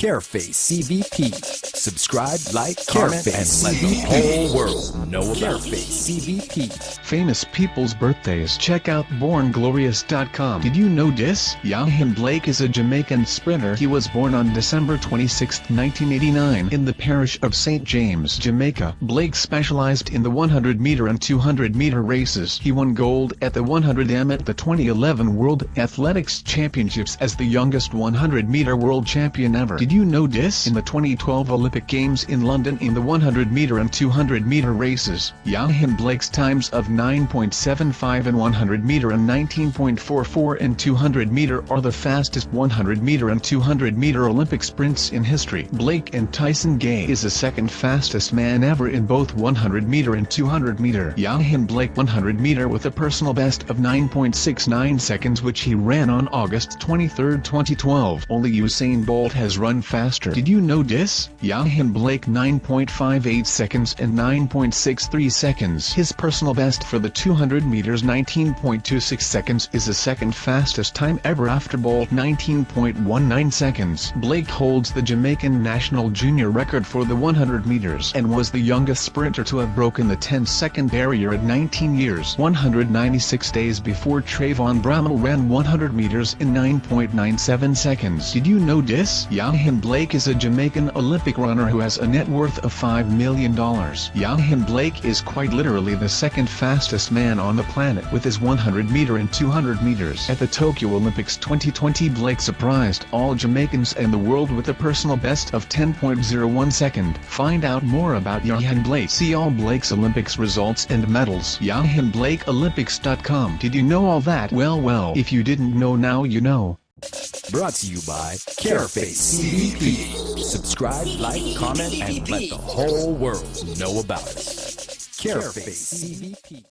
Careface CVP. Subscribe, like, comment, and let the whole world know about Careface CVP. Famous people's birthdays. Check out bornglorious.com. Did you know this? Yohan BLAKE is a Jamaican sprinter. He was born on December 26, 1989 in the parish of St. James, Jamaica. BLAKE specialized in the 100-meter and 200-meter races. He won gold at the 100m at the 2011 World Athletics Championships as the youngest 100-meter world champion ever. Did you know this? In the 2012 Olympic Games in London in the 100-meter and 200-meter races, Yohan BLAKE's times of 9.75 in 100-meter and 19.44 in 200-meter are the fastest 100-meter and 200-meter Olympic sprints in history. BLAKE and Tyson Gay is the second fastest man ever in both 100-meter and 200-meter. Yohan BLAKE 100-meter with a personal best of 9.69 seconds, which he ran on August 23, 2012. Only Usain Bolt has run faster. Did you know this? Yohan BLAKE 9.58 seconds and 9.63 seconds. His personal best for the 200 meters 19.26 seconds is the second fastest time ever after Bolt 19.19 seconds. BLAKE holds the Jamaican national junior record for the 100 meters and was the youngest sprinter to have broken the 10-second barrier at 19 years. 196 days before Trayvon Bramall ran 100 meters in 9.97 seconds. Did you know this? Yohan BLAKE is a Jamaican Olympic runner who has a net worth of $5 million. Yohan BLAKE is quite literally the second fastest man on the planet with his 100-meter and 200 meters. At the Tokyo Olympics 2020, BLAKE surprised all Jamaicans and the world with a personal best of 10.01 second. Find out more about Yohan BLAKE. See all BLAKE's Olympics results and medals. YohanBlakeOlympics.com. Did you know all that? Well, if you didn't know, now you know. Brought to you by Careface CVP. Subscribe, like, comment, and let the whole world know about us. Careface CVP.